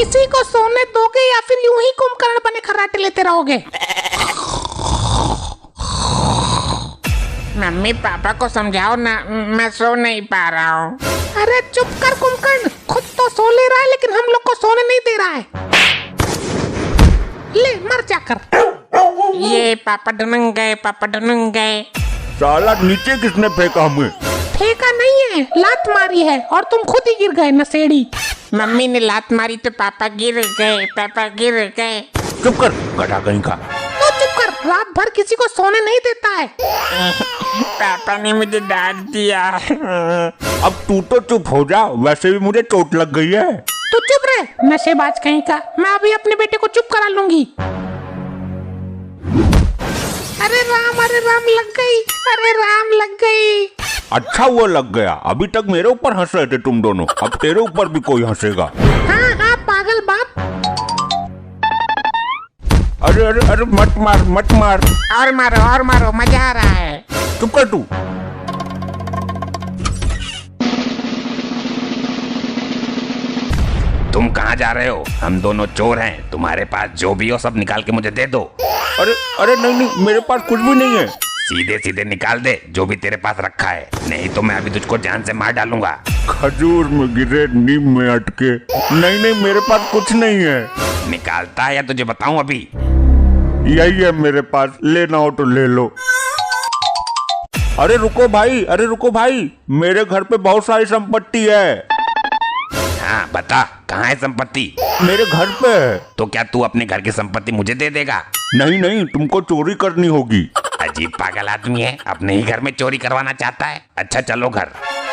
किसी को सोने दोगे या फिर यूं ही कुंभकर्ण बने खर्राटे लेते रहोगे? मम्मी पापा को समझाओ ना, मैं सो नहीं पा रहा हूँ। अरे चुप कर कुंभकर्ण, खुद तो सो ले रहा है लेकिन हम लोग को सोने नहीं दे रहा है। ले मर जाकर। ये पापा ढूंढ गए, पापा ढूंढ गए। साला नीचे किसने फेंका हमें? फेंका नहीं है, लात मारी है और तुम खुद ही गिर गए नशेड़ी। मम्मी ने लात मारी तो पापा गिर गए, पापा गिर गए। चुप कर गधा कहीं का। तो चुप कर, रात भर किसी को सोने नहीं देता है। पापा ने मुझे डांट दिया। अब तू तो चुप हो जा, वैसे भी मुझे चोट लग गई है। तू चुप रहे नशेबाज कहीं का, मैं अभी अपने बेटे को चुप करा लूंगी। अरे राम लग गई, अरे राम लग गई। अच्छा हुआ लग गया, अभी तक मेरे ऊपर हंस रहे थे तुम दोनों, अब तेरे ऊपर भी कोई हंसेगा। हाँ पागल बाप। अरे अरे अरे मत मार मत मार। और मारो, मजा आ रहा है। चुप कर तू। तुम कहाँ जा रहे हो? हम दोनों चोर हैं, तुम्हारे पास जो भी हो सब निकाल के मुझे दे दो। अरे अरे नहीं, मेरे पास कुछ भी नहीं है। सीधे सीधे निकाल दे जो भी तेरे पास रखा है, नहीं तो मैं अभी तुझको जान से मार डालूंगा। खजूर में गिरे नीम में अटके। नहीं मेरे पास कुछ नहीं है। निकालता है या तुझे बताऊं अभी? यही है मेरे पास, लेना हो तो ले लो। अरे रुको भाई, मेरे घर पे बहुत सारी संपत्ति है। हाँ बता, कहाँ है संपत्ति? मेरे घर पे है। तो क्या तू अपने घर की संपत्ति मुझे दे देगा? नहीं, तुमको चोरी करनी होगी। अजीब पागल आदमी है, अपने ही घर में चोरी करवाना चाहता है। अच्छा चलो घर।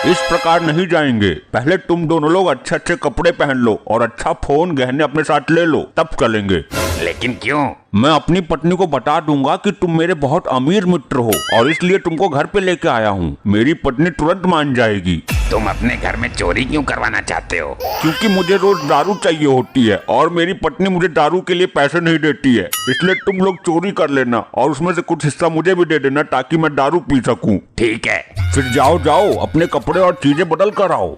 इस प्रकार नहीं जाएंगे, पहले तुम दोनों लोग अच्छे कपड़े पहन लो और अच्छा फोन गहने अपने साथ ले लो, तब चलेंगे। लेकिन क्यों? मैं अपनी पत्नी को बता दूंगा कि तुम मेरे बहुत अमीर मित्र हो और इसलिए तुमको घर पे लेके आया हूँ। मेरी पत्नी तुरंत मान जाएगी। तुम अपने घर में चोरी क्यों करवाना चाहते हो? क्योंकि मुझे रोज दारू चाहिए होती है और मेरी पत्नी मुझे दारू के लिए पैसे नहीं देती है, इसलिए तुम लोग चोरी कर लेना और उसमें से कुछ हिस्सा मुझे भी दे देना ताकि मैं दारू पी सकूं। ठीक है। फिर जाओ अपने कपड़े और चीजें बदल कर आओ।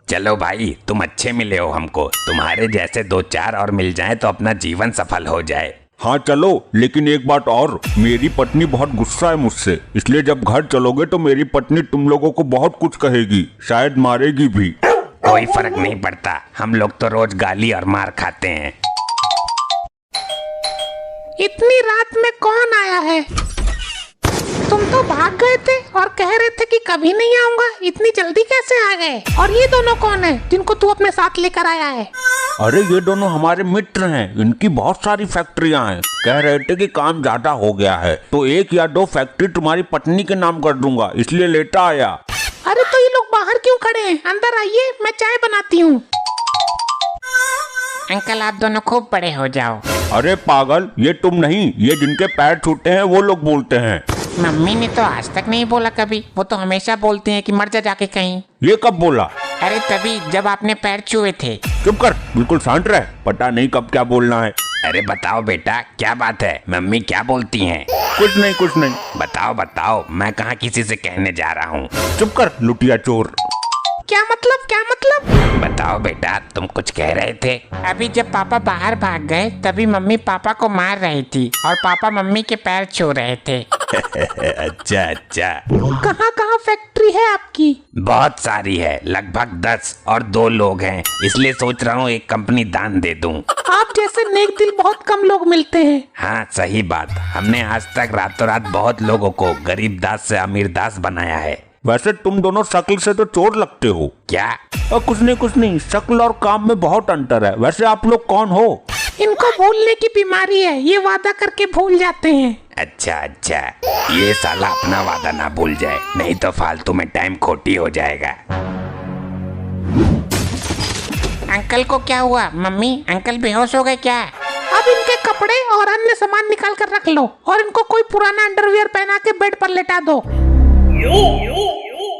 चलो भाई, तुम अच्छे मिले हो हमको, तुम्हारे जैसे 2-4 और मिल जाएं तो अपना जीवन सफल हो जाए। हाँ चलो, लेकिन एक बात और, मेरी पत्नी बहुत गुस्सा है मुझसे, इसलिए जब घर चलोगे तो मेरी पत्नी तुम लोगों को बहुत कुछ कहेगी, शायद मारेगी भी। कोई फर्क नहीं पड़ता, हम लोग तो रोज गाली और मार खाते हैं। इतनी रात में कौन आया है? तुम तो भाग गए थे और कह रहे थे कि कभी नहीं आऊंगा, इतनी जल्दी कैसे आ गए? और ये दोनों कौन है जिनको तू अपने साथ लेकर आया है? अरे ये दोनों हमारे मित्र हैं, इनकी बहुत सारी फैक्ट्रियां हैं। कह रहे थे कि काम ज्यादा हो गया है तो 1 या 2 फैक्ट्री तुम्हारी पत्नी के नाम कर दूंगा, इसलिए लेटा आया। अरे तो ये लोग बाहर क्यों खड़े हैं? अंदर आइए, मैं चाय बनाती हूँ। अंकल आप दोनों खूब बड़े हो जाओ। अरे पागल, ये तुम नहीं, ये जिनके पैर छूटे हैं वो लोग बोलते हैं। मम्मी ने तो आज तक नहीं बोला कभी, वो तो हमेशा बोलते हैं कि मर जा जाके कहीं। ये कब बोला? अरे तभी जब आपने पैर छुए थे। चुप कर, बिल्कुल शांत रह, पता नहीं कब क्या बोलना है। अरे बताओ बेटा, क्या बात है? मम्मी क्या बोलती हैं? कुछ नहीं। बताओ, मैं कहाँ किसी से कहने जा रहा हूँ। चुप कर लुटिया चोर। क्या मतलब? बताओ बेटा, तुम कुछ कह रहे थे। अभी जब पापा बाहर भाग गए तभी मम्मी पापा को मार रही थी और पापा मम्मी के पैर छू रहे थे। अच्छा। कहाँ फैक्ट्री है आपकी? बहुत सारी है, लगभग 10 और 2 लोग हैं, इसलिए सोच रहा हूँ एक कंपनी दान दे दूं। आप जैसे नेक दिल बहुत कम लोग मिलते हैं। हाँ सही बात, हमने आज तक रातों रात बहुत लोगों को गरीब दास से अमीर दास बनाया है। वैसे तुम दोनों शक्ल से तो चोर लगते हो। क्या? और कुछ नहीं, शक्ल और काम में बहुत अंतर है। वैसे आप लोग कौन हो? इनको भूलने की बीमारी है, ये वादा करके भूल जाते हैं। अच्छा, ये साला अपना वादा ना भूल जाए, नहीं तो फालतू में टाइम खोटी हो जाएगा। अंकल को क्या हुआ? मम्मी अंकल बेहोश हो गए क्या? अब इनके कपड़े और अन्य सामान निकाल कर रख लो और इनको कोई पुराना अंडरवियर पहना के बेड पर लेटा दो।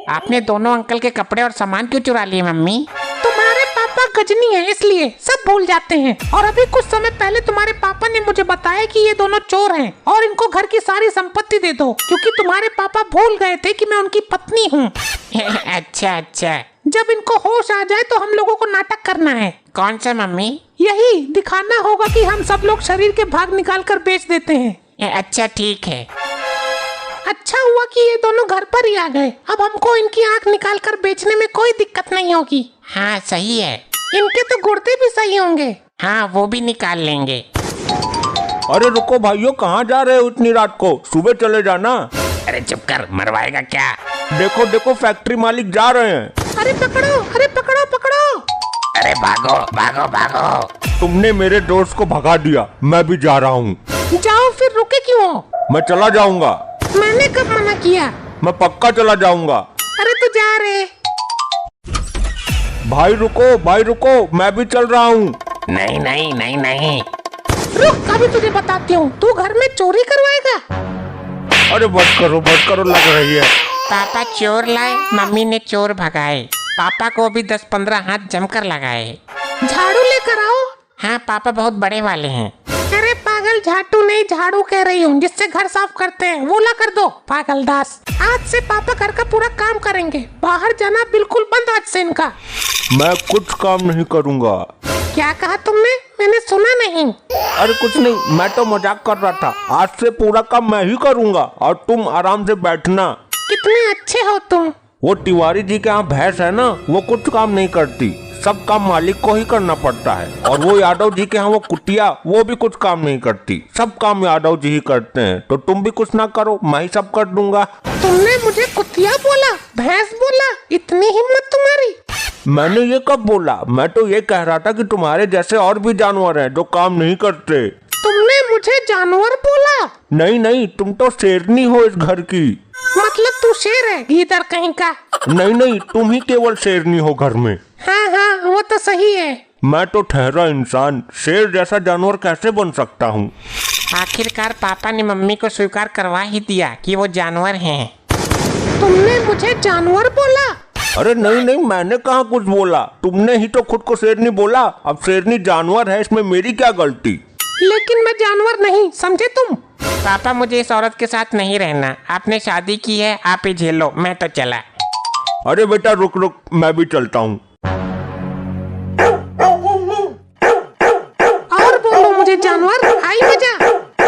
आपने दोनों अंकल के कपड़े और सामान क्यों चुरा लिए मम्मी? तुम्हारे पापा गजनी है इसलिए सब भूल जाते हैं। और अभी कुछ समय पहले तुम्हारे पापा ने मुझे बताया कि ये दोनों चोर हैं और इनको घर की सारी संपत्ति दे दो, क्योंकि तुम्हारे पापा भूल गए थे कि मैं उनकी पत्नी हूँ। अच्छा अच्छा। जब इनको होश आ जाए तो हम लोगों को नाटक करना है। कौन सा मम्मी? यही दिखाना होगा कि हम सब लोग शरीर के भाग निकाल कर बेच देते हैं। अच्छा ठीक है। अच्छा हुआ कि ये दोनों घर पर ही आ गए। अब हमको इनकी आंख निकाल कर बेचने में कोई दिक्कत नहीं होगी। हाँ सही है। इनके तो गुर्दे भी सही होंगे। हाँ वो भी निकाल लेंगे। अरे रुको भाइयों, कहाँ जा रहे हो इतनी रात को? सुबह चले जाना। अरे चुप कर, मरवाएगा क्या? देखो देखो, फैक्ट्री मालिक जा रहे हैं। अरे पकड़ो, अरे पकड़ो पकड़ो। अरे भागो भागो भागो। तुमने मेरे दोस्त को भगा दिया, मैं भी जा रहा हूँ। जाओ, फिर रुके क्यों हो? मैं चला जाऊंगा। मैंने कब मना किया? मैं पक्का चला जाऊंगा। अरे तू जा रे। भाई रुको, मैं भी चल रहा हूँ। नहीं नहीं नहीं नहीं। रुक, अभी तुझे बताती हूँ। तू घर में चोरी करवाएगा? अरे बस करो, लग रही है। पापा चोर लाए, मम्मी ने चोर भगाए। पापा को भी 10-15 हाथ जमकर लगाए। झाड़ू लेकर आओ। हाँ पापा बहुत बड़े वाले हैं। अरे पागल, झाड़ू नहीं झाड़ू कह रही हूँ, जिससे घर साफ करते हैं वो ला कर दो। पागल दास, आज से पापा घर का पूरा काम करेंगे। बाहर जाना बिल्कुल बंद आज से इनका। मैं कुछ काम नहीं करूँगा। क्या कहा तुमने? मैंने सुना नहीं। अरे कुछ नहीं, मैं तो मजाक कर रहा था। आज से पूरा काम मैं ही करूँगा और तुम आराम से बैठना। कितने अच्छे हो तुम। वो तिवारी जी के यहाँ भैंस है ना, वो कुछ काम नहीं करती, सब काम मालिक को ही करना पड़ता है। और वो यादव जी के यहाँ वो कुटिया, वो भी कुछ काम नहीं करती, सब काम यादव जी ही करते हैं। तो तुम भी कुछ ना करो, मैं ही सब कर दूंगा। तुमने मुझे कुतिया बोला, भैंस बोला, इतनी हिम्मत तुम्हारी? मैंने ये कब बोला? मैं तो ये कह रहा था कि तुम्हारे जैसे और भी जानवर हैं जो काम नहीं करते। तुमने मुझे जानवर बोला? नहीं, तुम तो शेरनी हो इस घर की। मतलब तू शेर है, गीदड़ कहीं का? नहीं, तुम ही केवल शेरनी हो घर में। हाँ, वो तो सही है। मैं तो ठहरा इंसान, शेर जैसा जानवर कैसे बन सकता हूँ? आखिरकार पापा ने मम्मी को स्वीकार करवा ही दिया कि वो जानवर हैं। तुमने मुझे जानवर बोला? अरे नहीं, मैंने कहाँ कुछ बोला, तुमने ही तो खुद को शेरनी बोला। अब शेरनी जानवर है, इसमें मेरी क्या गलती? लेकिन मैं जानवर नहीं, समझे तुम? पापा मुझे इस औरत के साथ नहीं रहना, आपने शादी की है, आप ही झेलो, मैं तो चला। अरे बेटा रुक, मैं भी चलता हूँ। और बोलो मुझे जानवर, आई मजा।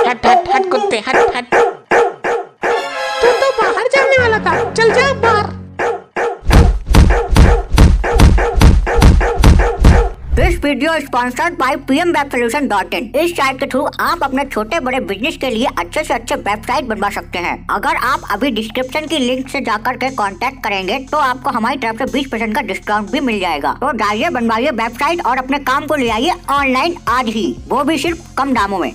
हट कुत्ते, हट। तू तो बाहर जाने वाला था, चल जा बाहर। This video sponsored by pmwebsolution.in। इस साइट के थ्रू आप अपने छोटे बड़े बिजनेस के लिए अच्छे से अच्छे वेबसाइट बनवा सकते हैं। अगर आप अभी डिस्क्रिप्शन की लिंक से जाकर के कांटेक्ट करेंगे तो आपको हमारी तरफ से 20% का डिस्काउंट भी मिल जाएगा। तो जाइए, बनवाइए वेबसाइट और अपने काम को ले आइए ऑनलाइन आज ही, वो भी सिर्फ कम दामों में।